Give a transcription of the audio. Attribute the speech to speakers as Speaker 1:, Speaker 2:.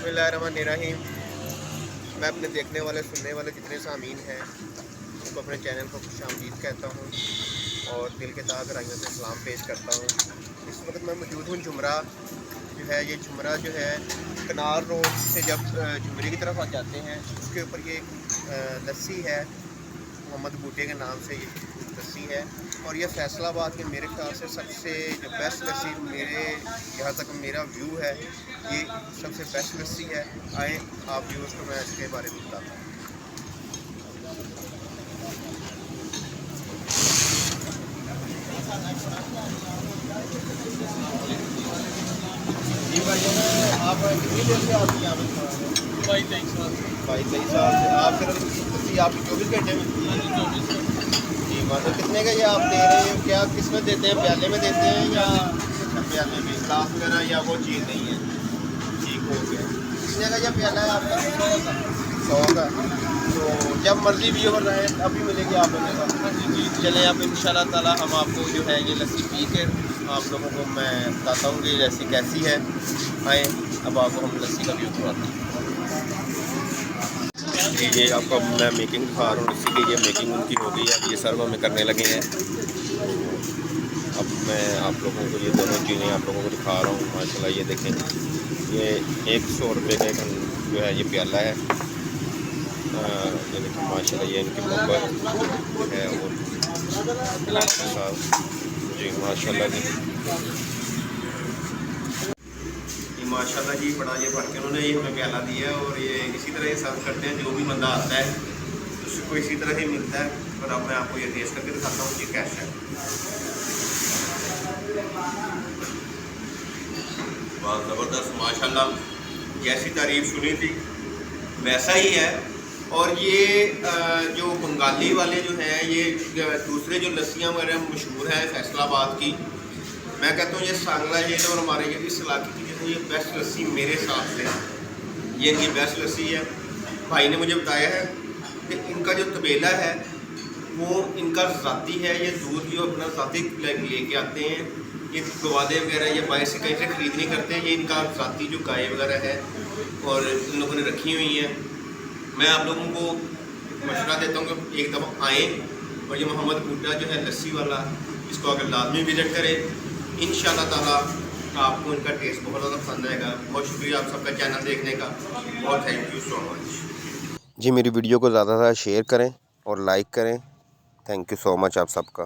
Speaker 1: बिस्मिल्लाहिर्रहमानिर्रहीम। मैं अपने देखने वाले सुनने वाले जितने सामीन हैं उनको अपने चैनल को खुशामदीद कहता हूँ और दिल के ताज़ गहराइयों से सलाम पेश करता हूँ। इस वक्त मैं मौजूद हूँ झुमरा जो है, ये झुमरा जो है कनार रोड से जब झुमरी की तरफ आ जाते हैं उसके ऊपर ये लस्सी है, मोहम्मद बूटे के नाम से ये लस्सी है। और ये फैसलाबाद के मेरे ख्याल से सबसे जो बेस्ट लस्सी, मेरे यहाँ तक मेरा व्यू है, ये सबसे बेस्ट लस्सी है। आए आप व्यूअर्स को मैं इसके बारे में बताता हूँ। जी भाई, आप कितनी देर से आप यहाँ पे? 22-23 साल से आप फिर लस्सी आपकी 24 घंटे मिलती है? जी मतलब कितने का ये आप दे रहे हैं? क्या किसमें देते हैं, प्याले में देते हैं या प्याले में गिलास वगैरह, या वो चीज़ नहीं है? ठीक हो गया। कितने का ये प्याला है आपका? 100 का। तो जब मर्ज़ी भी हो रहा है अभी मिलेगी आप लोगों का। चलें अब इंशाल्लाह ताला हम आपको जो है ये लस्सी पी कर आप लोगों को मैं बताता हूँ कि लस्सी कैसी है। आए अब आपको हम लस्सी का व्यू करवाते हैं। ये आपको मैं मेकिंग दिखा रहा हूँ लस्सी की। ये मेकिंग उनकी हो गई है, अब ये सर्व हमें करने लगे हैं। अब मैं आप लोगों को ये दोनों चीज़ें आप लोगों को दिखा रहा हूँ। माशाल्लाह ये देखें, ये 100 रुपये का जो है ये प्याला है। ये देखिए माशाल्लाह ये इनकी मोहब्बत है और जी माशाल्लाह जी, माशाल्लाह जी बड़ा ये भर के उन्होंने ये हमें प्याला दिया है। और ये इसी तरह ये सर्व करते हैं, जो भी बंदा आता है उसको इसी तरह ही मिलता है। और अब मैं आपको ये टेस्ट करके दिखाता हूँ कि कैसा है। बहुत ज़बरदस्त माशाल्लाह, जैसी तारीफ़ सुनी थी वैसा ही है। और ये जो बंगाली वाले जो हैं, ये दूसरे जो लस्सियाँ वगैरह मशहूर हैं फैसलाबाद की, मैं कहता हूँ ये सांगला ये और हमारे ये इस इलाके की जो है ये बेस्ट लस्सी मेरे हिसाब से, ये इनकी बेस्ट लस्सी है। भाई ने मुझे बताया है कि इनका जो तबेला है वो इनका ज़ाती है। ये दूध जो अपना ज़ाती लेके आते हैं, ये गवादे वगैरह ये बाहर से कहीं से ख़रीद नहीं करते हैं। ये इनका ज़ाती जो गाय वगैरह है और इन लोगों ने रखी हुई हैं। मैं आप लोगों को मशवरा देता हूँ कि एक दफ़ा आएँ और ये मोहम्मद बूटा जो है लस्सी वाला, इसको अगर लाजमी विज़िट करें इंशाअल्लाह ताला आपको इनका टेस्ट बहुत ज़्यादा पसंद आएगा। बहुत शुक्रिया आप सबका चैनल देखने का और थैंक यू सो मच। जी मेरी वीडियो को ज़्यादा से ज़्यादा शेयर करें और लाइक करें। थैंक यू सो मच आप सबका।